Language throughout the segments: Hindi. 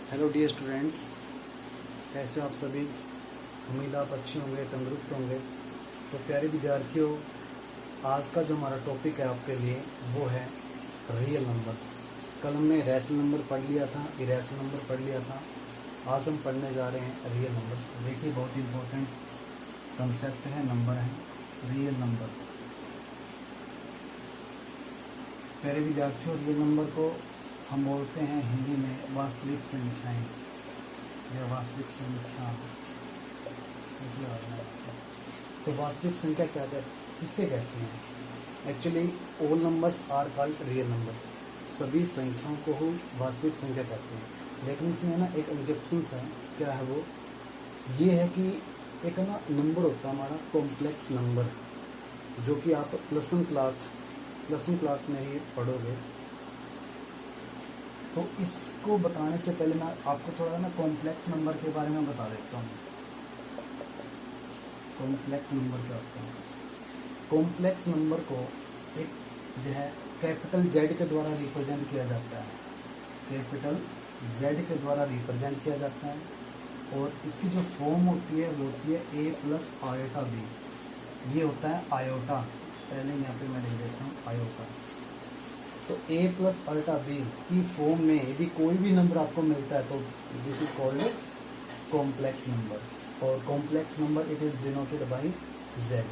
हेलो डियर स्टूडेंट्स, कैसे हो आप सभी। उम्मीद आप अच्छे होंगे, तंदुरुस्त होंगे। तो प्यारे विद्यार्थियों, आज का जो हमारा टॉपिक है आपके लिए वो है रियल नंबर्स। कल हमने रैशनल नंबर पढ़ लिया था, इरेशनल नंबर पढ़ लिया था। आज हम पढ़ने जा रहे हैं रियल नंबर्स। देखिए, बहुत इंपॉर्टेंट कंसेप्ट है, नंबर है, रियल नंबर। प्यारे विद्यार्थियों, रियल नंबर को हम बोलते हैं हिंदी में वास्तविक संख्याएं या वास्तविक संख्या। तो वास्तविक संख्या क्या किससे कहते हैं? Actually all numbers are called real numbers. सभी संख्याओं को ही वास्तविक संख्या कहते हैं। लेकिन इसमें ना एक ऑब्जेक्शन है। क्या है वो? ये है कि एक ना नंबर होता है हमारा कॉम्प्लेक्स नंबर, जो कि आप प्लस वन क्लास में ही पढ़ोगे। तो इसको बताने से पहले मैं आपको थोड़ा ना कॉम्प्लेक्स नंबर के बारे में बता देता हूँ। कॉम्प्लेक्स नंबर क्या होता है? कॉम्प्लेक्स नंबर को एक जो है कैपिटल जेड के द्वारा रिप्रेजेंट किया जाता है। कैपिटल जेड के द्वारा रिप्रेजेंट किया जाता है। और इसकी जो फॉर्म होती है वो होती है ए प्लस आयोटा बी। ये होता है आयोटा। पहले यहाँ पे मैं लिख देता हूँ आयोटा। तो ए प्लस आयोटा बी की फॉर्म में यदि कोई भी नंबर आपको मिलता है तो this is called complex number. और complex number it is denoted by z.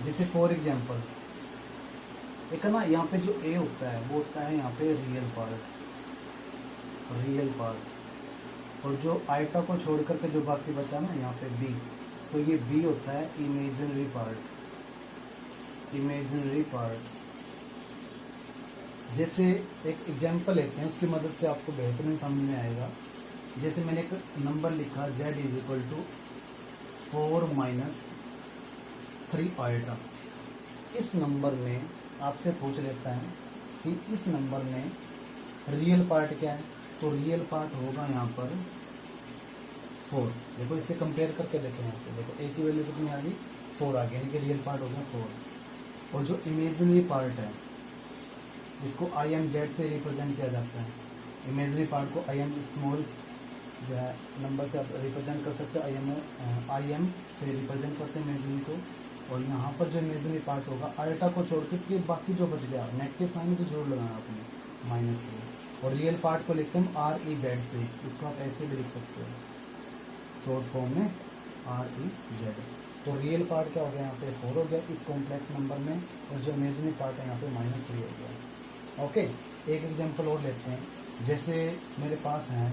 जैसे फॉर एग्जांपल, एक ना यहाँ पे जो ए होता है वो होता है यहाँ पे रियल पार्ट। और जो आयोटा को छोड़ करके जो बाकी बचा ना यहाँ पे बी, तो ये बी होता है इमेजिनरी पार्ट। जैसे एक एग्जांपल लेते हैं, उसकी मदद से आपको बेहतरीन समझ में आएगा। जैसे मैंने एक नंबर लिखा z is equal to 4 - 3 iota. इस नंबर में आपसे पूछ लेता है कि इस नंबर में रियल पार्ट क्या है। तो रियल पार्ट होगा यहाँ पर 4। देखो, इससे कंपेयर करके देखें। यहाँ से देखो, a की वैल्यू कितनी आ गई? 4 आ गई, यानी कि रियल पार्ट हो गया 4। और जो इमेजिनरी पार्ट है इसको आई एम जेड से रिप्रेजेंट किया जाता है। इमेजनरी पार्ट को आई एम स्मॉल जो है नंबर से आप रिप्रेजेंट कर सकते हो। आई एम से रिप्रेजेंट करते हैं इमेजनरी को। और यहाँ पर जो इमेजनरी पार्ट होगा आयोटा को छोड़ के बाकी जो बच गया नेगेटिव साइन तो जरूर लगाना आपने -3। और रियल पार्ट को लिखते हैं REZ से। इसको आप ऐसे भी लिख सकते हो शॉर्ट फॉर्म में REZ। तो रियल पार्ट क्या हो गया? यहाँ पे 4 हो गया इस कॉम्प्लेक्स नंबर में। और जो इमेजनरी पार्ट है यहाँ पे -3 हो गया। ओके, एक एग्जांपल और लेते हैं। जैसे मेरे पास है,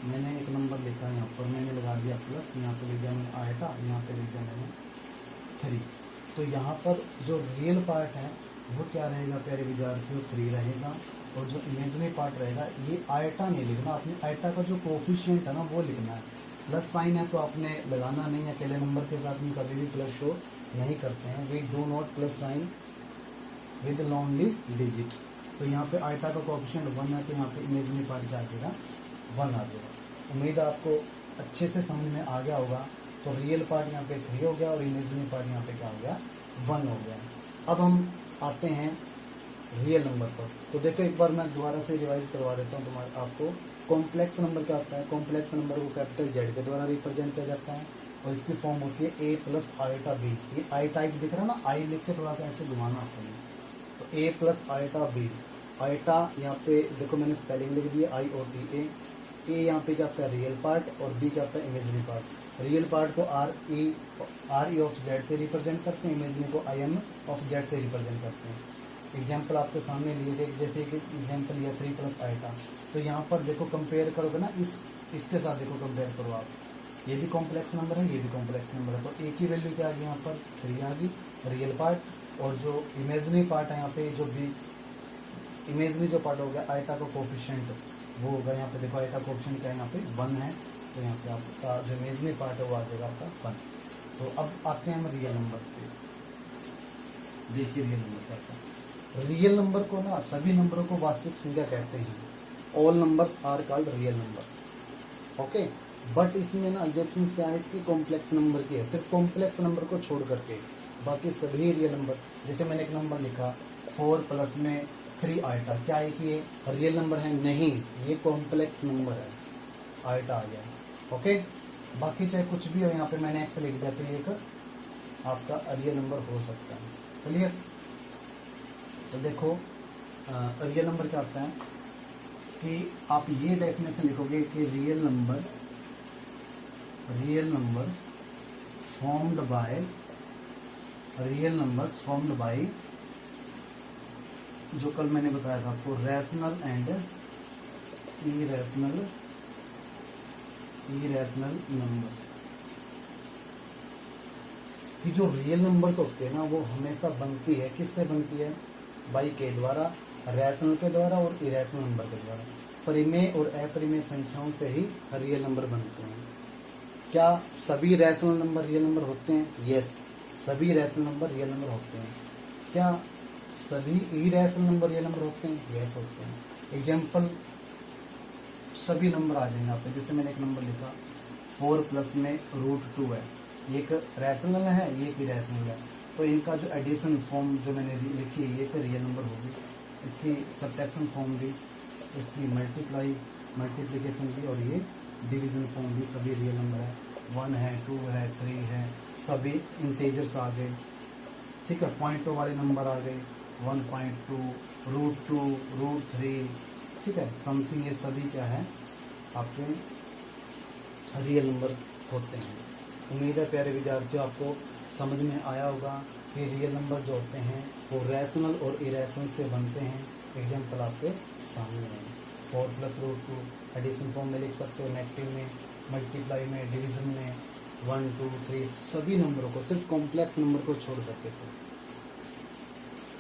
मैंने एक नंबर लिखा, यहाँ पर मैंने लगा दिया प्लस, यहाँ पे लिख दिया मैंने आयोटा, यहाँ पे लिख दिया मैंने 3। तो यहाँ पर जो रियल पार्ट है वो क्या रहेगा प्यारे विद्यार्थियों? 3 रहेगा। और जो इमेजिनरी पार्ट रहेगा ये आयोटा नहीं लिखना, आपने आयोटा का जो कोफिशिएंट है ना वो लिखना है। प्लस साइन है तो आपने लगाना नहीं है। अकेले नंबर के साथ में कभी भी प्लस शो नहीं करते हैं। We do not plus sign with lonely digit. तो यहाँ पे आयोटा का कोएफिशिएंट 1 है, तो यहाँ पे इमेजिनरी पार्ट क्या आ जाएगा? 1 आ जाएगा। उम्मीद है आपको अच्छे से समझ में आ गया होगा। तो रियल पार्ट यहाँ पे 3 हो गया और इमेजिनरी पार्ट यहाँ पे क्या हो गया? 1 हो गया। अब हम आते हैं रियल नंबर पर। तो देखो, एक बार मैं दोबारा से रिवाइज करवा देता हूँ तुम्हारे आपको। कॉम्प्लेक्स नंबर क्या होता है? कॉम्प्लेक्स नंबर को कैपिटल जेड के द्वारा रिप्रेजेंट किया जाता है। और इसकी फॉर्म होती है ए प्लस आयोटा बी। ये आई टाइप दिख रहा है ना, आई लिख के थोड़ा सा ऐसे घुमाना आपको। तो a plus iota B. Iota यहाँ पे देखो मैंने स्पेलिंग लिख दी है IOTA। ए यहाँ पे क्या होता है? Real part. और बी क्या होता है? Imaginary part. रियल पार्ट को RE ऑफ जेड से रिप्रेजेंट करते हैं, इमेजिनरी को IM ऑफ जेड से रिप्रेजेंट करते हैं। एग्जाम्पल आपके सामने लिए थे, जैसे कि एग्जाम्पल लिया 3 प्लस आयोटा। तो यहाँ पर देखो कंपेयर करोगे ना, इसके साथ देखो कंपेयर करो आप। ये भी कॉम्प्लेक्स नंबर है, ये भी कॉम्प्लेक्स नंबर है। तो ए की वैल्यू क्या आ गई? यहाँ पर 3 आ गई रियल पार्ट। और जो इमेजिनरी पार्ट है यहाँ पे, जो भी इमेजिनरी जो पार्ट हो गया आयोटा का कोफिशिएंट वो होगा। यहाँ पे देखो आयोटा कोफिशिएंट क्या है? यहाँ पे 1 है। तो यहाँ पे आपका जो इमेजिनरी पार्ट है वो आ जाएगा आपका 1। तो अब आते हैं हम रियल नंबर्स पे। देखिए रियल नंबर क्या होता है। रियल नंबर को ना, सभी नंबरों को वास्तविक संख्या कहते हैं। All numbers are called real number. Okay, but इसमें ना ऑब्जेक्शन क्या है? इसकी कॉम्प्लेक्स नंबर की है। सिर्फ कॉम्प्लेक्स नंबर को छोड़ करके बाकी सभी रियल नंबर। जैसे मैंने एक नंबर लिखा 4 प्लस में 3 आइटा। क्या है कि ये रियल नंबर है? नहीं, ये कॉम्प्लेक्स नंबर है, आइटा आ गया। ओके, बाकी चाहे कुछ भी हो, यहाँ पे मैंने एक्स लिख दिया तो ये एक आपका रियल नंबर हो सकता है। क्लियर? तो देखो रियल नंबर क्या होता है कि आप ये डेफिनेशन लिखोगे कि रियल नंबर्स फॉर्म्ड बाय जो कल मैंने बताया था आपको, रैशनल एंड इरेशनल नंबर्स। कि जो रियल नंबर्स होते हैं ना वो हमेशा बनती है, किससे बनती है? बाई के द्वारा, रैशनल के द्वारा और इरेशनल नंबर के द्वारा। परिमेय और अपरिमेय संख्याओं से ही रियल नंबर बनते हैं। क्या सभी रैशनल नंबर रियल नंबर होते हैं? यस, सभी रैशनल नंबर रियल नंबर होते हैं। क्या सभी इरेशनल नंबर रियल नंबर होते हैं? यस, होते हैं। एग्जाम्पल सभी नंबर आ जाएंगे आप पे। जैसे मैंने एक नंबर लिखा 4 प्लस में √2 है, ये एक रैशनल है, ये एक इरेशनल है। तो इनका जो एडिशन फॉर्म जो मैंने लिखी है ये एक रियल नंबर होगी, इसकी सब्ट्रैक्शन फॉर्म भी, इसकी मल्टीप्लिकेशन भी और ये डिवीजन फॉर्म भी सभी रियल नंबर है। 1 है, 2 है, 3 है, सभी इंटीजर्स आ गए। ठीक है, पॉइंटों वाले नंबर आ गए, 1.2, √2, √3, ठीक है, समथिंग। ये सभी क्या है आपके रियल नंबर होते हैं। उम्मीद है प्यारे विद्यार्थियों आपको समझ में आया होगा कि रियल नंबर जो होते हैं वो रैशनल और इरेशनल से बनते हैं। एग्जाम्पल आपके सामने है, 4 प्लस √2 एडिशन फॉर्म में लिख सकते हो, नेगेटिव में, मल्टीप्लाई में, डिवीजन में, 1, 2, 3 सभी नंबरों को, सिर्फ कॉम्प्लेक्स नंबर को छोड़ करके से।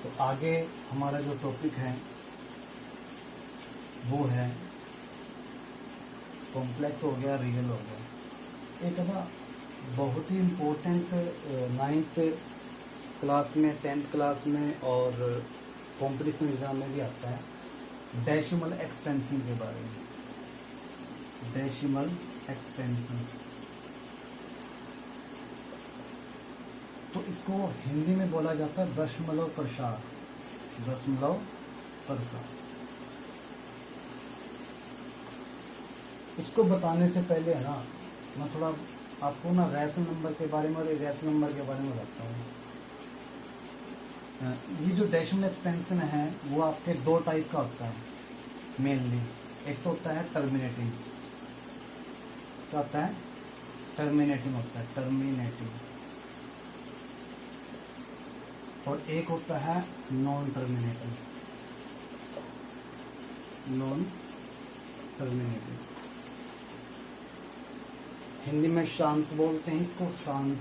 तो आगे हमारा जो टॉपिक है वो है कॉम्प्लेक्स हो गया, रियल हो गया। एक ना बहुत ही इम्पोर्टेंट 9th क्लास में, 10th क्लास में और कंपटीशन एग्जाम में भी आता है, डेसिमल एक्सपेंशन के बारे में। डेसिमल एक्सपेंशन, तो इसको हिंदी में बोला जाता है दशमलव प्रसार। दशमलव प्रसार। इसको बताने से पहले है ना मैं थोड़ा आपको ना रैशनल नंबर के बारे में और इरेशनल नंबर के बारे में बताता हूँ। ये जो डेसिमल एक्सपेंशन है वो आपके 2 टाइप का होता है मेनली। एक तो होता है टर्मिनेटिंग, क्या होता है? टर्मिनेटिंग होता है, टर्मिनेटिंग। और एक होता है non terminating, non terminating. Hindi में शांत बोलते हैं इसको, शांत,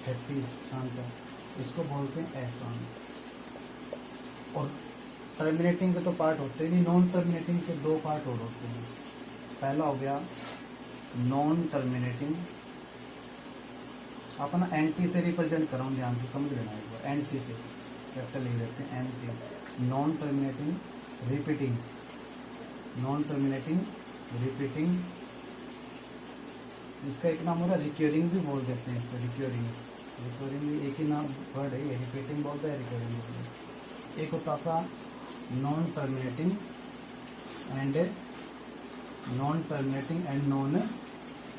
हैप्पी, शांत है, इसको बोलते हैं अशांत। और टर्मिनेटिंग के तो पार्ट होते हैं नहीं, नॉन टर्मिनेटिंग के 2 पार्ट और होते हैं। पहला हो गया नॉन टर्मिनेटिंग, अपना एंटी से रिप्रेजेंट कर रहा हूँ, ध्यान से समझ लेना एक बार। एंटी से कैपिटल लिख देते हैं, anti. Non terminating repeating, non terminating repeating, इसका एक नाम होगा रिक्योरिंग भी बोल देते हैं इसको, रिक्योरिंग। रिक्योरिंग भी एक ही नाम वर्ड है, रिपीटिंग बोलता है, रिक्योरिंग बोलता है। एक होता था non terminating and non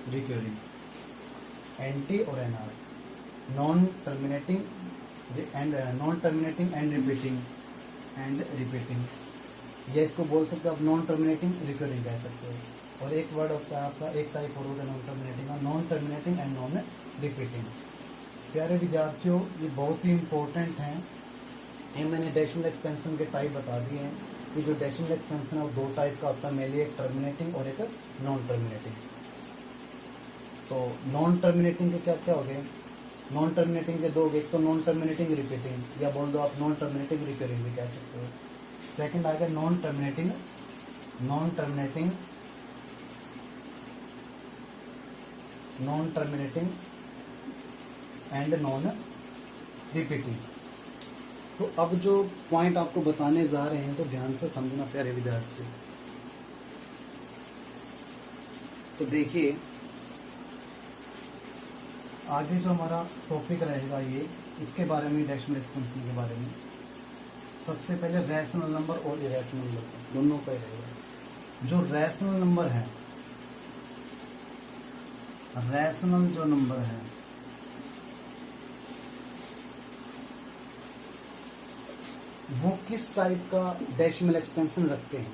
recurring, NT और NR. Non terminating and repeating, ये इसको बोल सकते हो आप नॉन टर्मिनेटिंग रिकरिंग कह सकते हो। और एक वर्ड होता है आपका, एक टाइप और होता है नॉन टर्मिनेटिंग का, non terminating and non repeating. प्यारे विद्यार्थियों ये बहुत ही इंपॉर्टेंट हैं। ये मैंने डेसिमल एक्सपेंशन के टाइप बता दिए हैं कि जो डेसिमल एक्सपेंशन है वो 2 टाइप का होता है मेनली, एक टर्मिनेटिंग और एक नॉन टर्मिनेटिंग। तो नॉन टर्मिनेटिंग के क्या क्या हो गए? नॉन टर्मिनेटिंग के 2, एक तो नॉन टर्मिनेटिंग रिपीटिंग, या बोल दो आप नॉन टर्मिनेटिंग रिकरिंग भी कह सकते हो। सेकंड आ गया non terminating and non repeating. तो अब जो पॉइंट आपको बताने जा रहे हैं तो ध्यान से समझना प्यारे विद्यार्थी। तो देखिए आगे जो हमारा टॉपिक रहेगा ये, इसके बारे में, डेसिमल एक्सपेंशन के बारे में। सबसे पहले रैशनल नंबर और इरेशनल नंबर दोनों का ही रहेगा। जो रैशनल नंबर है, रैशनल जो नंबर है वो किस टाइप का डेसिमल एक्सपेंशन रखते हैं,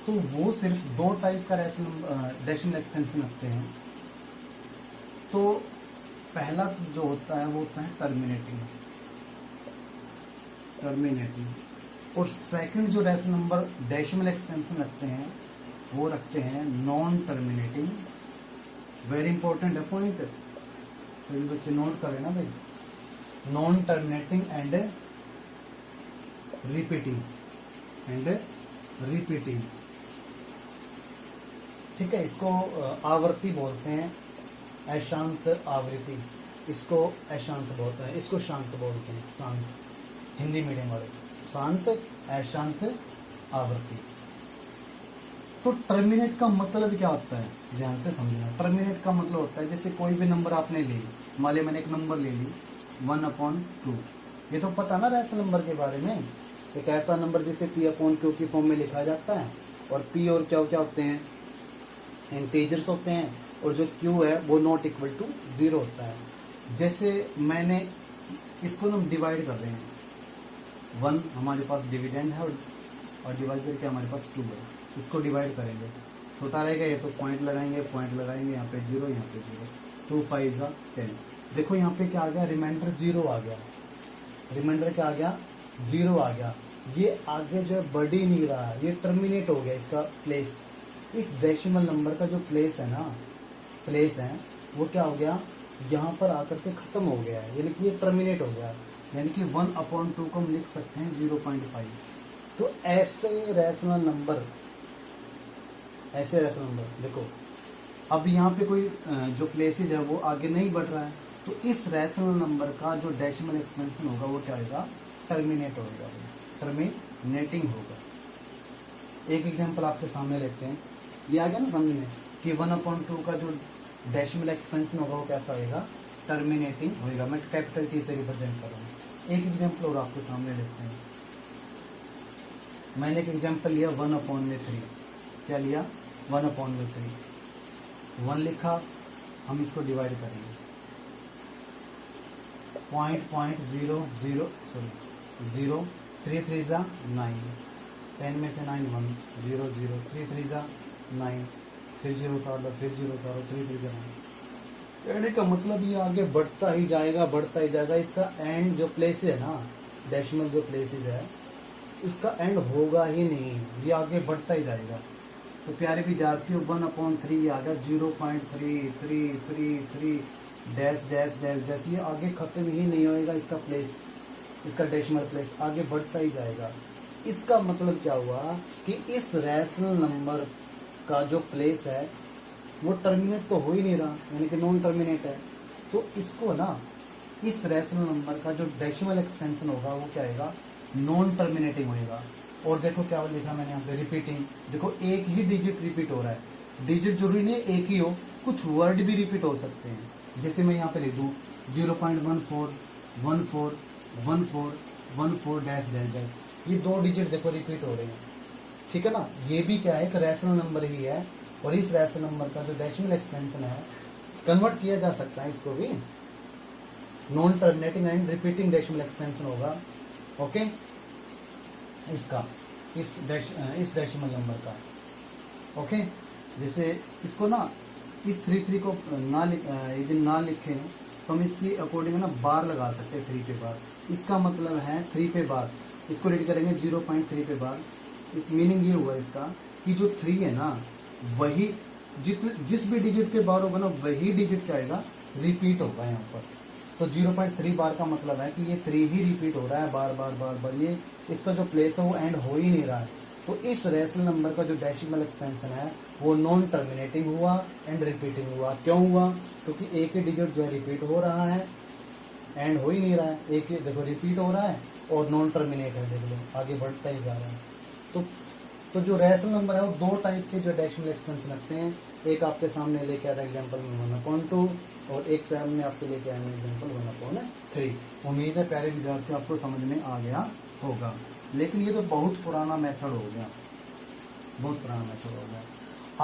तो वो सिर्फ दो टाइप का डेसिमल एक्सपेंशन रखते हैं। तो पहला जो होता है वो होता है टर्मिनेटिंग, और सेकंड जो डेसिमल एक्सपेंशन रखते हैं वो रखते हैं नॉन टर्मिनेटिंग। वेरी इंपॉर्टेंट है पॉइंट, सभी बच्चे नोट करें ना भाई। नॉन टर्मिनेटिंग एंड रिपीटिंग, ठीक है। इसको आवर्ती बोलते हैं, अशांत आवृत्ति, इसको अशांत बोलते हैं, इसको शांत बोलते हैं, शांत, हिंदी मीडियम वाले, शांत अशांत आवृत्ति। तो टर्मिनेट का मतलब क्या होता है, ध्यान से समझना। टर्मिनेट का मतलब होता है जैसे कोई भी नंबर आपने ले ली, मान लिया मैंने एक नंबर ले ली 1/2, ये तो पता ना रैशनल नंबर के बारे में। एक ऐसा नंबर जिसे P/Q की फॉर्म में लिखा जाता है, और P और Q क्या होते हैं, इंटीजर्स होते हैं, और जो Q है वो नॉट इक्वल टू 0 होता है। जैसे मैंने इसको हम डिवाइड कर रहे हैं, 1 हमारे पास डिविडेंड है और डिवाइजर क्या हमारे पास 2 है। इसको डिवाइड करेंगे, छोटा रहेगा ये तो पॉइंट लगाएंगे, यहाँ पे 0, यहाँ पे 0, 2 5 10। देखो यहाँ पे क्या आ गया, रिमाइंडर 0 आ गया, रिमाइंडर क्या आ गया, 0 आ गया। ये आगे जो है बढ़ ही नहीं रहा है, ये टर्मिनेट हो गया इसका प्लेस। इस डेसिमल नंबर का जो प्लेस है ना, प्लेस है वो क्या हो गया, यहाँ पर आकर के ख़त्म हो गया है, यानी कि ये टर्मिनेट हो गया। यानी कि 1/2 को हम लिख सकते हैं 0.5। तो ऐसे रैशनल नंबर देखो, अब यहाँ पे कोई जो प्लेसेज है वो आगे नहीं बढ़ रहा है, तो इस रैशनल नंबर का जो डेसिमल एक्सपेंशन होगा वो क्या होगा, टर्मिनेट होगा, टर्मिनेटिंग होगा। एक एग्जांपल आपके सामने लेते हैं, ये आ गया ना समझ में कि 1/2 का जो डेसिमल एक्सपेंशन होगा वो कैसा होगा, टर्मिनेटिंग होगा। मैं कैपिटल T से रिप्रेजेंट कर रहा हूँ। एक एग्जांपल और आपके सामने लेते हैं, मैंने एक एग्जांपल लिया 1/3, क्या लिया, 1/3, 1 लिखा, हम इसको डिवाइड करेंगे, 0.0 3 3 जा 9, 10 में से 9 1 0 0, 3 3 जा 9, फिर 0 उतार दो, फिर 0 उतारो, 3 3 जा 9। कहने का मतलब ये आगे बढ़ता ही जाएगा। इसका एंड जो प्लेस है ना, डेसिमल जो प्लेसेस है, इसका एंड होगा ही नहीं, ये आगे बढ़ता ही जाएगा। तो प्यारे विद्यार्थियों 1/3 आ गया, 0.3333 डैश डैश डैश डैश, ये आगे ख़त्म ही नहीं होएगा इसका प्लेस, इसका डेसिमल प्लेस आगे बढ़ता ही जाएगा। इसका मतलब क्या हुआ कि इस रैशनल नंबर का जो प्लेस है वो टर्मिनेट तो हो ही नहीं रहा, यानी कि नॉन टर्मिनेट है। तो इसको ना, इस रैशनल नंबर का जो डेसिमल एक्सपेंशन होगा वो क्या आएगा, नॉन टर्मिनेटिंग होएगा। और देखो क्या लिखा मैंने यहाँ पे, रिपीटिंग। देखो एक ही डिजिट रिपीट हो रहा है, डिजिट जरूरी नहीं एक ही हो, कुछ वर्ड भी रिपीट हो सकते हैं। जैसे मैं यहाँ पे लिख दूँ 0.14141414 डैश डैश डैश, ये 2 डिजिट देखो रिपीट हो रहे हैं, ठीक है ना। ये भी क्या है, एक रैशनल नंबर ही है, और इस रैशनल नंबर का जो डेसिमल एक्सपेंशन है कन्वर्ट किया जा सकता है, इसको भी non terminating and repeating decimal expansion होगा। ओके, इसका इस डेसिमल नंबर का। ओके, जैसे इसको ना, इस 3 को यदि ना लिखें तो हम इसकी अकॉर्डिंग ना बार लगा सकते हैं, 3 पे बार। इसका मतलब है 3 पे बार, इसको रीड करेंगे 0.3 पे बार। इस मीनिंग ये हुआ इसका कि जो 3 है ना, वही जिस भी डिजिट पे बार होगा ना, वही डिजिट क्या आएगा, रिपीट होगा यहाँ पर। तो 0.3 बार का मतलब है कि ये 3 ही रिपीट हो रहा है बार बार बार बार, ये इसका जो प्लेस है वो एंड हो ही नहीं रहा है। तो इस रैशनल नंबर का जो डेसिमल एक्सपेंशन है वो नॉन टर्मिनेटिंग हुआ एंड रिपीटिंग हुआ। क्यों हुआ, क्योंकि एक ही डिजिट जो है रिपीट हो रहा है, एंड हो ही नहीं रहा है, एक ही देखो रिपीट हो रहा है और नॉन टर्मिनेट है, देख लो आगे बढ़ता ही जा रहा है। तो तो जो रैशनल नंबर है वो दो टाइप के जो डेसिमल एक्सटेंशन रखते हैं, एक आपके सामने लेके आ रहा है एग्जाम्पल में 1/2 और एक सामने आपके लेके आया एग्जाम्पल 1/3। उम्मीद है प्यारे विद्यार्थियों आपको समझ में आ गया होगा। लेकिन ये तो बहुत पुराना मेथड हो गया, बहुत पुराना मेथड हो गया।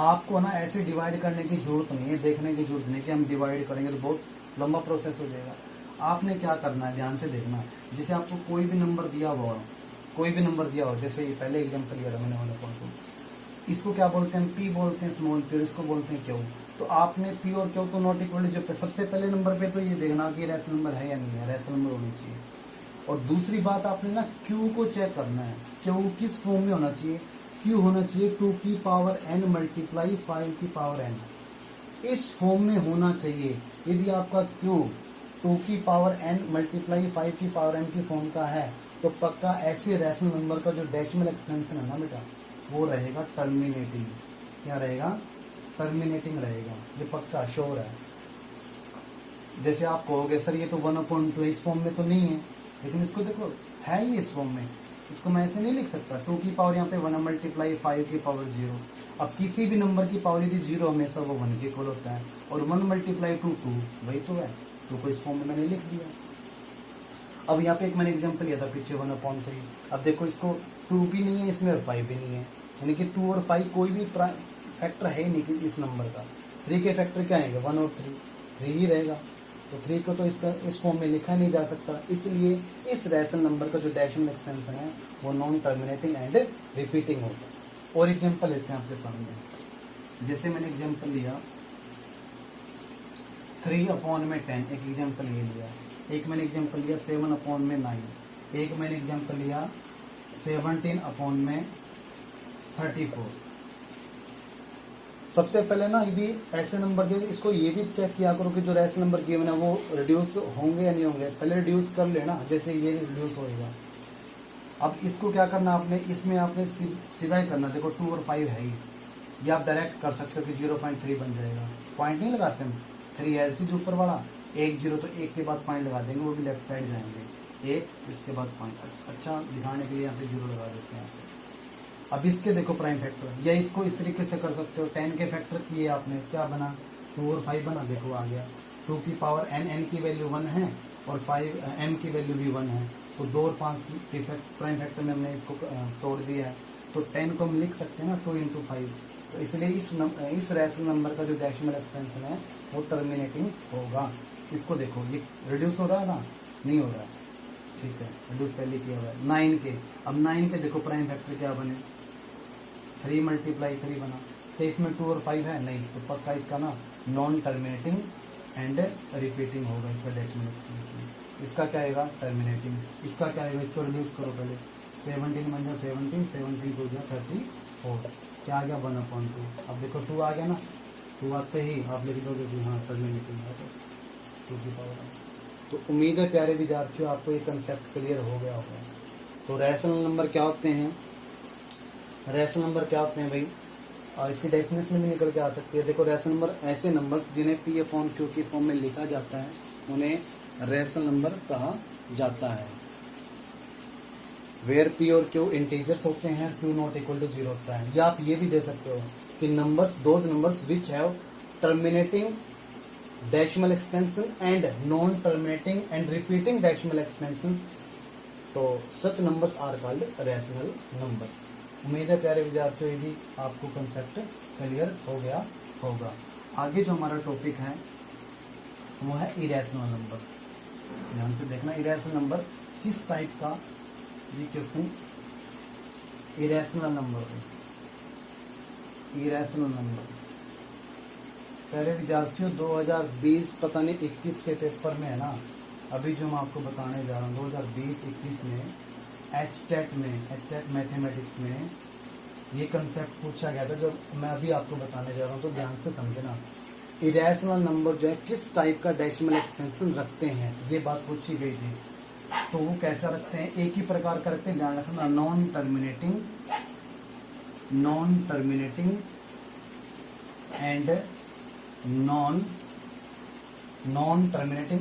आपको ना ऐसे डिवाइड करने की जरूरत नहीं है, देखने की जरूरत नहीं कि हम डिवाइड करेंगे तो बहुत लंबा प्रोसेस हो जाएगा। आपने क्या करना है, ध्यान से देखना। जैसे आपको कोई भी नंबर दिया हुआ हो, कोई भी नंबर दिया हो, जैसे ये पहले एग्जाम्पल लिया था मैंने 1/2, इसको क्या बोलते हैं, पी बोलते हैं स्मॉल पी, इसको बोलते हैं क्यू। तो आपने पी और क्यू तो नॉट इक्वल जो सबसे पहले नंबर पे तो ये देखना कि रैशनल नंबर है या नहीं है, रैशनल नंबर होनी चाहिए। और दूसरी बात आपने ना क्यू को चेक करना है, क्यू किस फॉर्म में होना चाहिए, क्यू होना चाहिए 2 की पावर n मल्टीप्लाई 5 की पावर n, इस फॉर्म में होना चाहिए। यदि आपका क्यू 2 की पावर n मल्टीप्लाई 5 की पावर n की फॉर्म का है तो पक्का ऐसे रैशनल नंबर का जो डेसिमल एक्सटेंशन है ना बेटा, वो रहेगा टर्मिनेटिंग। क्या रहेगा, टर्मिनेटिंग रहेगा, ये पक्का श्योर है। जैसे आप कहोगे सर ये तो 1/2 इस फॉर्म में तो नहीं है, लेकिन इसको देखो है ही इस फॉर्म में, इसको मैं ऐसे नहीं लिख सकता। 2 की पावर यहाँ पे 1 मल्टीप्लाई 5 की पावर 0। अब किसी भी नंबर की पावर यदि 0 हमेशा वो 1 के इक्वल होता है, और 1 मल्टीप्लाई 2 2 वही तो है, 2 को इस फॉर्म में मैंने लिख दिया। अब यहाँ पे एक मैंने एग्जांपल लिया था पीछे 1/3। अब देखो इसको 2 भी नहीं है इसमें और 5 भी नहीं है, यानी कि 2 और 5 कोई भी फैक्टर है ही नहीं कि इस नंबर का। 3 के फैक्टर क्या आएंगे, 1 और 3 ही रहेगा। तो 3 को तो इसका इस फॉर्म में लिखा नहीं जा सकता, इसलिए इस रैशनल नंबर का जो डेसिमल एक्सटेंशन है वो नॉन टर्मिनेटिंग एंड रिपीटिंग होता है। और एग्जाम्पल लेते हैं आपके सामने, जैसे मैंने एग्जाम्पल लिया 3/10, एक एग्जाम्पल ये लिया। एक मैंने एग्जाम्पल लिया 7/9, एक मैंने एग्जाम्पल लिया 17/34। सबसे पहले ना यदि ऐसे नंबर दे इसको ये भी चेक किया करो कि जो रैशनल नंबर गिवन है वो रिड्यूस होंगे या नहीं होंगे, पहले रिड्यूस कर लेना, जैसे ये रिड्यूस होएगा। अब इसको क्या करना आपने, इसमें आपने सीधा ही करना, देखो 2 और 5 है ही, ये आप डायरेक्ट कर सकते हो कि 0.3 बन जाएगा। पॉइंट नहीं लगाते हम, 3 है जो ऊपर वाला, 1 0 तो 1 के बाद पॉइंट लगा देंगे, वो भी लेफ्ट साइड जाएंगे, 1 इसके बाद पॉइंट। अच्छा दिखाने के लिए यहाँ पे 0 लगा देते हैं। अब इसके देखो प्राइम फैक्टर, या इसको इस तरीके से कर सकते हो, 10 के फैक्टर किए आपने, क्या बना 2 और 5 बना, देखो आ गया 2 की पावर n की वैल्यू 1 है और 5 m की वैल्यू भी 1 है, तो 2 और 5 के प्राइम फैक्टर में हमने इसको तोड़ दिया है। तो 10 को हम लिख सकते हैं ना 2 × 5। तो इसलिए इस रैशनल नंबर का जो डेसिमल एक्सटेंशन है वो टर्मिनेटिंग होगा। इसको देखो ये रिड्यूस हो रहा है ना, नहीं हो रहा है, ठीक है, रिड्यूस पहले किया हुआ है 9 के। अब 9 के देखो प्राइम फैक्टर क्या बने, 3 मल्टीप्लाई 3 बना, तो इसमें 2 और 5 है नहीं, तो पक्का इसका ना नॉन टर्मिनेटिंग एंड रिपीटिंग होगा इसका डेसिमल एक्सटेंशन। इसका क्या आएगा, टर्मिनेटिंग। इसका क्या आएगा, इसको रिड्यूस करो पहले, 17 बन जाए 17 को दिया 34, क्या आ गया 1/2। अब देखो 2 आ गया ना, 2 आते ही आप लिख दोगे कि हाँ टर्मिनेटिंग है, 2 की पावर। तो उम्मीद है प्यारे विद्यार्थियों आपको ये कंसेप्ट क्लियर हो गया होगा। तो रैशनल नंबर क्या होते हैं, रैशनल नंबर क्या होते हैं भाई, और इसकी डेफिनेशन भी निकल के आ सकती है। देखो रैशनल नंबर ऐसे नंबर्स जिन्हें P/Q की फॉर्म में लिखा जाता है उन्हें रैशनल नंबर कहा जाता है। वेयर P और Q इंटीजर्स होते हैं, Q ≠ = 0 होता है। या आप ये भी दे सकते हो कि numbers, those numbers which have terminating decimal extension and non terminating and repeating decimal extension, तो such numbers are called rational numbers. उम्मीद है प्यारे विद्यार्थियों यदि आपको कंसेप्ट क्लियर हो गया होगा। आगे जो हमारा टॉपिक है वो है इरेशनल नंबर। ध्यान से देखना, इरेशनल नंबर किस टाइप का, ये question irrational number, irrational number प्यारे विद्यार्थियों 2020 पता नहीं 21 के पेपर में है ना, अभी जो मैं आपको बताने जा रहा हूँ 2020-21 में एचटेट मैथमेटिक्स में ये कंसेप्ट पूछा गया था, जो मैं अभी आपको बताने जा रहा हूँ, तो ध्यान से समझना। इरेशनल नंबर जो है किस टाइप का डेसिमल एक्सटेंशन रखते हैं, ये बात पूछी गई थी। तो वो कैसा रखते हैं, एक ही प्रकार का रखते हैं, ध्यान रखना, non terminating and non terminating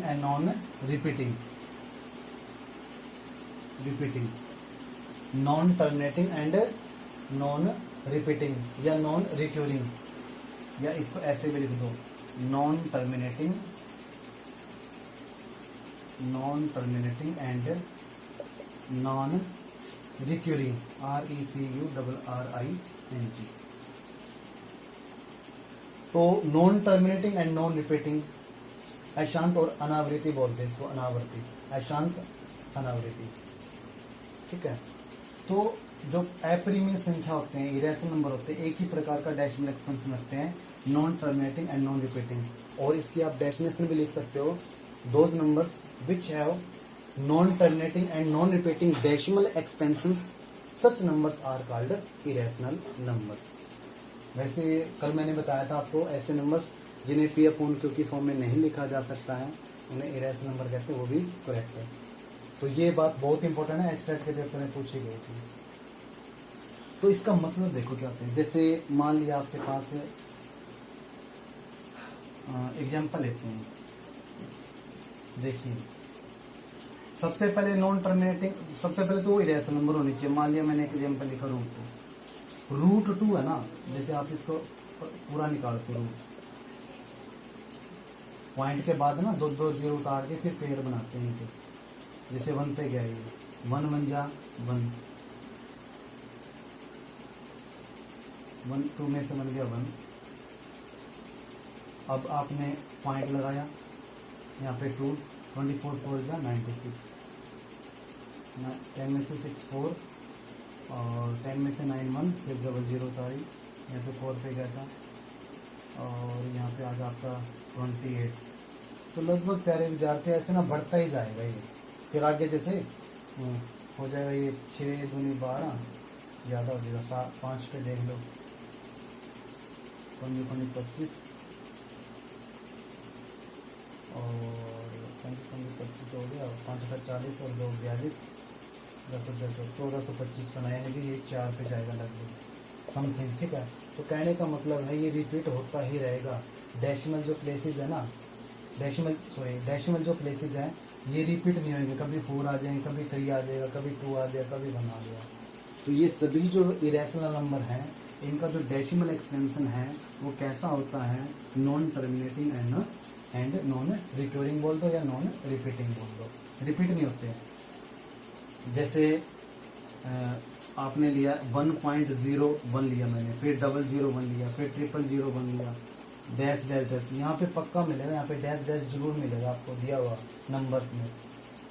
and non repeating, non terminating and non repeating या नॉन रिक्यूरिंग, या इसको ऐसे भी लिख दो non terminating and non recurring, RECURRING। तो non terminating and non repeating अशांत और अनावृत्ति बोलते हैं इसको, अनावृत्ति, अशांत अनावृत्ति, ठीक है। तो जो अपरिमेय संख्या होते हैं, इरेशनल नंबर होते हैं, एक ही प्रकार का डेसिमल एक्सपेंशन रखते हैं, non terminating and non repeating. और इसकी आप डेफिनेशन भी लिख सकते हो, those numbers which have non terminating and non repeating decimal expansions, such numbers are called irrational numbers. वैसे कल मैंने बताया था आपको, ऐसे नंबर्स जिन्हें पी अपॉन क्यू की फॉर्म में नहीं लिखा जा सकता है उन्हें इरेशनल नंबर कहते हैं, वो भी करेक्ट है। तो ये बात बहुत इंपॉर्टेंट है, एचटेट के पेपर में पूछी गई थी। तो इसका मतलब देखो क्या होता है, जैसे मान लिया आपके पास एग्जाम्पल लेते हैं, देखिए सबसे पहले नॉन टर्मिनेटिंग, सबसे पहले तो इरेशनल नंबर होनी चाहिए। मान लिया मैंने एक एग्जाम्पल लिखा √2 है ना, जैसे आप इसको पूरा निकालते हो, पॉइंट के बाद ना दो दो जीरो उतार के फिर पेयर बनाते हैं इनके, जैसे 1 पे गया, ये 1 1 जा 1, 1 2 में से बन गया 1। अब आपने पॉइंट लगाया यहाँ पे 2, 24 4 जा 96, 10 में से 6 4 और 10 में से 9 1, फिर डबल जीरो उतारी, यहाँ पे 4 पे गया था और यहाँ पे आज आपका 28। तो लगभग प्यारे विद्यार्थी ऐसे ना बढ़ता ही जाएगा ये, फिर आगे जैसे हो जाएगा ये 6 दूनी 12, ज़्यादा हो जाएगा 5 पे देख लो, 25 और 25 हो गया, 5 40 और 2 42, 1425 बनाया, यानी कि ये 4 पे जाएगा लगभग समथिंग, ठीक है। तो कहने का मतलब है ये रिपीट होता ही रहेगा। डेसिमल जो प्लेसेस है ना, डेसिमल जो प्लेसेस हैं ये रिपीट नहीं होंगे, कभी 4 आ जाएंगे, कभी 3 आ जाएगा, कभी 2 आ जाएगा, कभी 1 आ जाएगा। तो ये सभी जो इरेशनल नंबर हैं इनका जो डेसिमल एक्सपेंशन है वो कैसा होता है, non terminating and non recurring बोल दो या नॉन रिपीटिंग बोल दो, रिपीट नहीं होते हैं। जैसे आपने लिया 1.01 लिया मैंने, फिर 001 लिया, फिर 000 लिया, डैश डैश डैश, यहाँ पे पक्का मिलेगा, यहाँ पे डैश डैश जरूर मिलेगा आपको दिया हुआ नंबर्स में।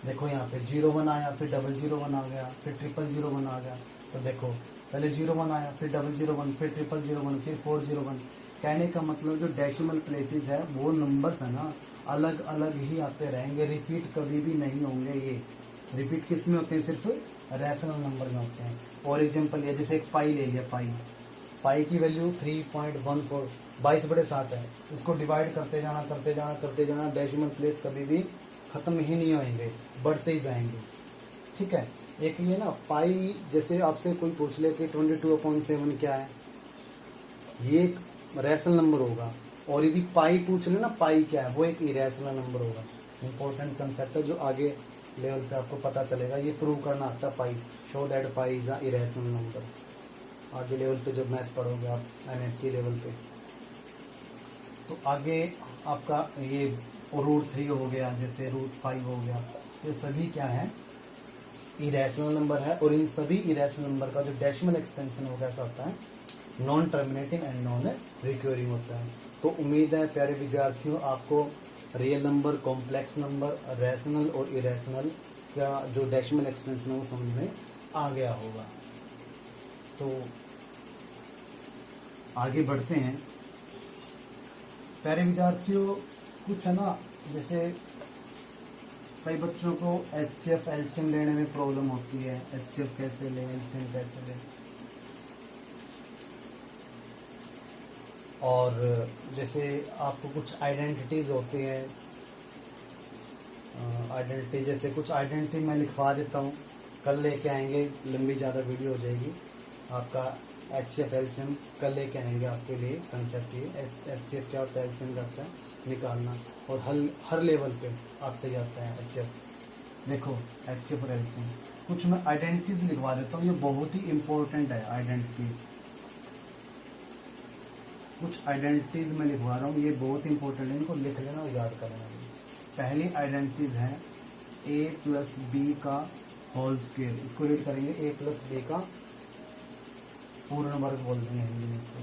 देखो यहाँ पे 01 आया, फिर 001 आ गया, फिर 000 आ गया। तो देखो पहले 01 आया, फिर 001, फिर 000, फिर 401। कहने का मतलब जो डेसिमल प्लेसेस है वो नंबर्स है ना अलग अलग ही आते रहेंगे, रिपीट कभी भी नहीं होंगे। ये रिपीट किस में होते हैं, सिर्फ रैशनल नंबर में होते हैं। और एग्जाम्पल लिया, जैसे एक पाई ले लिया, पाई की वैल्यू 3.14, 22/7 है। इसको डिवाइड करते जाना, डेसिमल प्लेस कभी भी ख़त्म ही नहीं होंगे, बढ़ते ही जाएंगे, ठीक है। एक ये ना पाई, जैसे आपसे कोई पूछ ले कि 22/7 क्या है, ये एक रैशनल नंबर होगा। और यदि पाई पूछ ले ना पाई क्या है, वो एक इरेशनल नंबर होगा। इंपॉर्टेंट कंसेप्ट है जो आगे लेवल पे आपको पता चलेगा, ये प्रूव करना आता है pi, show that pi is a irrational number. आगे लेवल पे जब मैथ पढ़ोगे आप MSc लेवल पे, तो आगे आपका ये √3 हो गया, जैसे √5 हो गया, ये सभी क्या है, इरेशनल नंबर है। और इन सभी इरेशनल नंबर का जो डेसिमल एक्सपेंशन वो कैसा होता है, non terminating and non recurring होता है। तो उम्मीद है प्यारे विद्यार्थियों आपको real number, complex number, rational और इरेशनल का जो डेसिमल एक्सपेंशन है वो समझ में आ गया होगा। तो आगे बढ़ते हैं प्यारे विद्यार्थियों। कुछ है ना, जैसे कई बच्चों को HCF एलसीएम लेने में प्रॉब्लम होती है, HCF कैसे लें, एलसीएम कैसे लें। और जैसे आपको कुछ आइडेंटिटीज़ होती हैं, आइडेंटिटी, जैसे कुछ आइडेंटिटी मैं लिखवा देता हूँ, कल लेके आएंगे, लंबी ज़्यादा वीडियो हो जाएगी। आपका HCF एलसीएम कल लेके आएंगे आपके लिए कंसेप्ट, ये HCF क्या होता है, एलसीएम क्या होता है निकालना, और हर लेवल पे आते जाता है HCF। देखो HCF और एलसीएम, कुछ मैं आइडेंटिटीज लिखवा देता हूँ, ये बहुत ही इंपॉर्टेंट है आइडेंटिटीज। कुछ आइडेंटिटीज मैं लिखवा रहा हूँ, ये बहुत इंपॉर्टेंट है, इनको लिख लेना और याद कर लेना। पहली आइडेंटिटीज है a प्लस बी का होल स्क्वायर, इसको रीड करेंगे a प्लस बी का पूर्ण वर्ग बोल देंगे हिंदी में इसको।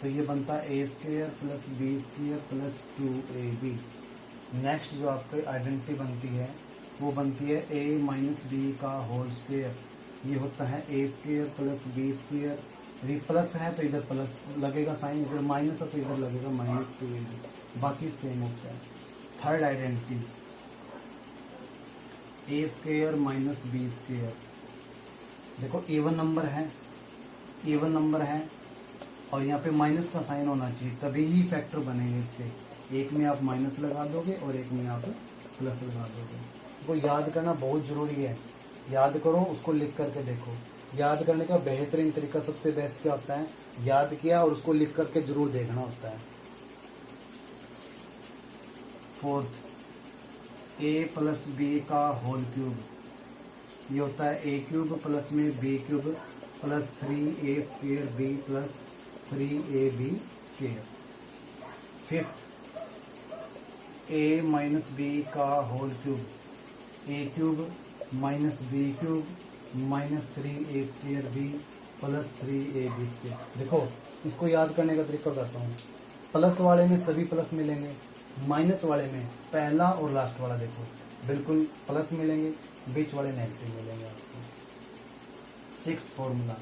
तो ये बनता है a square plus B square plus 2ab। Next जो आपकी आइडेंटिटी बनती है वो बनती है a माइनस बी का होल स्क्वायर, ये होता है a square plus B square, यदि प्लस है तो इधर प्लस लगेगा साइन, इधर माइनस है तो इधर लगेगा माइनस 2ab, बाकी सेम होता है। Third identity a square minus B square, देखो इवन नंबर है और यहाँ पे माइनस का साइन होना चाहिए, तभी ही फैक्टर बनेंगे इसके। एक में आप माइनस लगा दोगे और एक में आप प्लस लगा दोगे। वो याद करना बहुत ज़रूरी है, याद करो, उसको लिख करके देखो। याद करने का बेहतरीन तरीका सबसे बेस्ट क्या होता है, याद किया और उसको लिख करके ज़रूर देखना होता है। फोर्थ a प्लस बी का होल क्यूब, ये होता है a क्यूब प्लस में b cube plus 3a square b plus 3ab square. Fifth a minus B का whole cube, a cube minus B cube minus 3a square b plus 3ab square. देखो इसको याद करने का तरीका बताता हूँ। प्लस वाले में सभी प्लस मिलेंगे, माइनस वाले में पहला और लास्ट वाला देखो बिल्कुल प्लस मिलेंगे, बीच वाले नेगेटिव मिलेंगे आपको। Sixth formula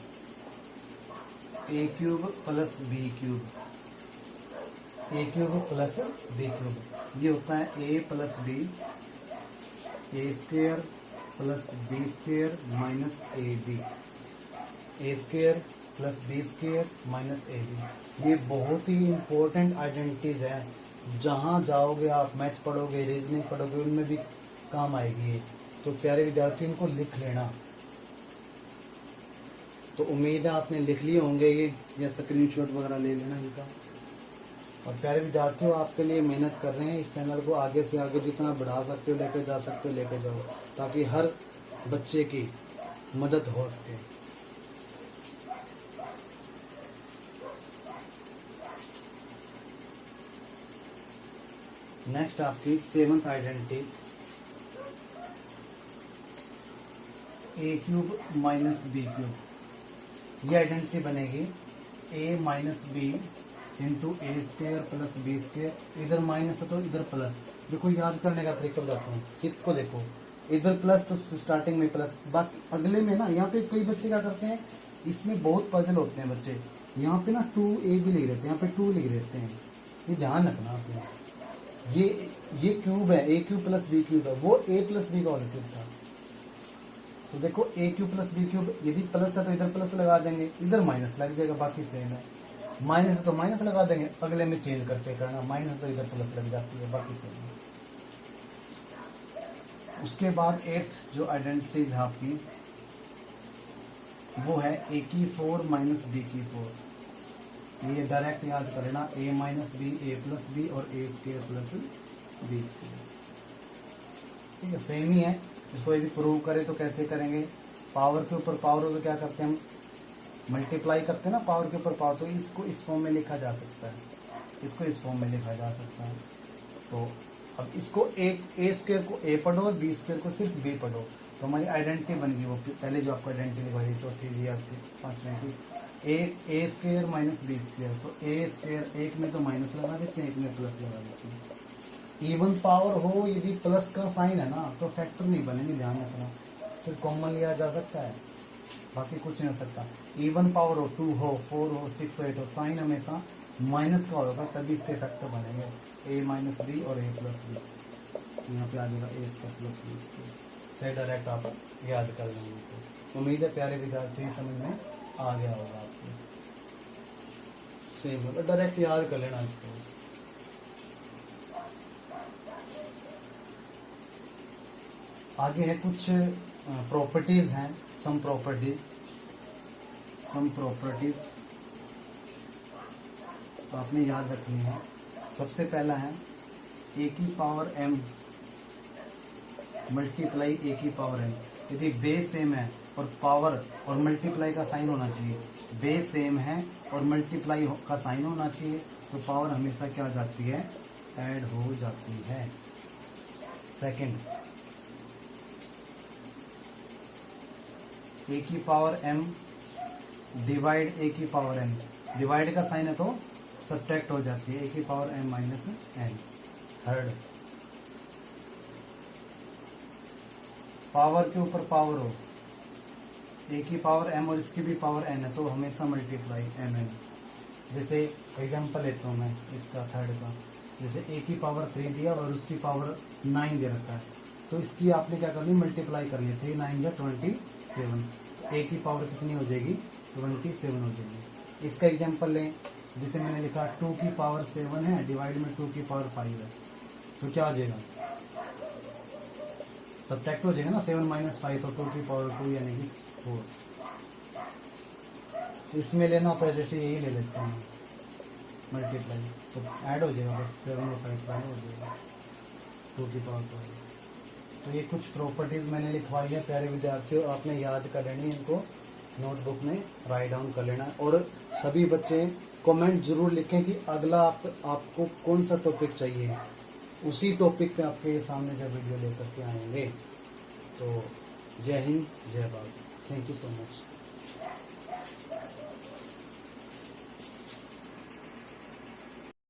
a cube plus B cube, a cube plus B cube, ये होता है a plus B, a square plus B square minus ab, a square plus B square minus ab। ये बहुत ही इम्पोर्टेंट आइडेंटिटीज है, जहाँ जाओगे आप मैथ पढ़ोगे, रीजनिंग पढ़ोगे, उनमें भी काम आएगी ये। तो प्यारे विद्यार्थी इनको लिख लेना। तो उम्मीद है आपने लिख लिए होंगे ये, या स्क्रीनशॉट वगैरह ले लेना इनका। और प्यारे विद्यार्थियों आपके लिए मेहनत कर रहे हैं, इस चैनल को आगे से आगे जितना बढ़ा सकते हो लेके जा सकते हो लेके जाओ, ताकि हर बच्चे की मदद हो सके। नेक्स्ट आपकी seventh identity a cube minus B cube, ये आइडेंटिटी बनेगी a minus B into A square plus B square, इधर माइनस है तो इधर प्लस। देखो याद करने का तरीका बताता हूँ। सिक्स को देखो, इधर प्लस तो स्टार्टिंग में प्लस, बाकी अगले में ना यहाँ पे कई बच्चे क्या करते हैं, इसमें बहुत पजल होते हैं बच्चे, यहाँ पे ना 2a भी लिख देते हैं, यहाँ पे 2 लिख देते हैं, ये ध्यान रखना आपने। ये क्यूब है, a cube plus B cube है, वो a प्लस बी का होल क्यूब था। तो देखो a cube plus B cube, यदि प्लस है तो इधर प्लस लगा देंगे, इधर माइनस लग जाएगा, बाकी सेम है। माइनस है तो माइनस लगा देंगे, अगले में चेंज करके करना, माइनस तो इधर प्लस लग जाती है, बाकी सेम है। उसके बाद एट्थ जो आइडेंटिटी है आपकी वो है a की 4 माइनस b की 4। ये डायरेक्ट याद कर लेना, a minus B, a plus B और a square plus B square. ठीक है, सेम ही है। इसको यदि प्रूव करें तो कैसे करेंगे, पावर के ऊपर पावर हो तो क्या करते हैं हम, मल्टीप्लाई करते हैं ना पावर के ऊपर पावर, तो इसको इस फॉर्म में लिखा जा सकता है, इसको इस फॉर्म में लिखा जा सकता है। तो अब इसको ए स्क्वायर को a पढ़ो और बी स्क्वायर को सिर्फ b पढ़ो, तो हमारी आइडेंटिटी बन गई। वो पहले जो आपको आइडेंटिटी लिखवाई चौथी दी आपकी 5वें की, ए स्क्वायर माइनस बी स्क्वायर, तो ए स्क्वायर एक में तो माइनस लगा देते हैं, एक में प्लस लगा देते हैं। इवन पावर हो, यदि प्लस का साइन है ना तो फैक्टर नहीं बनेंगे, ध्यान रखना। फिर कॉमन लिया जा सकता है, बाकी कुछ नहीं हो सकता। इवन पावर हो, 2 हो, 4 हो, 6 हो, 8 हो, साइन हमेशा माइनस का होगा, तभी इसके फैक्टर बनेंगे, a माइनस बी और a प्लस बी। यहाँ पे आ जाएगा a square plus B square, से डायरेक्ट आप याद कर लेंगे। तो उम्मीद है प्यारे विद्यार्थी समझ में आ गया होगा आपको। सेम होगा, डायरेक्ट याद कर लेना इसको। आगे है कुछ प्रॉपर्टीज हैं, सम प्रॉपर्टीज तो आपने याद रखनी है। सबसे पहला है a की पावर m मल्टीप्लाई a की पावर n, यदि बेस सेम है और पावर और मल्टीप्लाई का साइन होना चाहिए, बेस सेम है और मल्टीप्लाई का साइन होना चाहिए, तो पावर हमेशा क्या हो जाती है, ऐड हो जाती है। सेकंड, ए की पावर m डिवाइड ए की पावर n, डिवाइड का साइन है तो सब्ट्रैक्ट हो जाती है, ए की power m minus n। Third, power के ऊपर पावर हो, ए की पावर m और इसकी भी पावर n है तो हमेशा मल्टीप्लाई mn। जैसे एग्जांपल लेता हूँ मैं इसका थर्ड का, जैसे ए की पावर 3 दिया और उसकी पावर 9 दे रखा है, तो इसकी आपने क्या करनी, मल्टीप्लाई करनी है, 3 9 जा 27, तो ए की पावर कितनी हो जाएगी, 27 हो जाएगी। इसका एग्जांपल लें, जिसे मैंने लिखा 2 की पावर 7 है डिवाइड में 2 की पावर 5 है, तो क्या हो जाएगा, सब्ट्रैक्ट हो जाएगा ना, 7 माइनस 5 तो 2 की पावर 2 यानी कि 4। इसमें लेना होता है जैसे यही ले लेते हैं मल्टीप्लाई, तो ऐड हो जाएगा, बस 7 और 5 ऐड हो जाएगा 2 की पावर 5। तो ये कुछ प्रॉपर्टीज़ मैंने लिखवाई है प्यारे विद्यार्थियों, आपने याद कर लेनी है, इनको नोटबुक में राइट डाउन कर लेना है। और सभी बच्चे कमेंट जरूर लिखें कि अगला आपको कौन सा टॉपिक चाहिए, उसी टॉपिक पे आपके सामने जब वीडियो लेकर के आएंगे। तो जय हिंद, जय Bharat, thank you so much.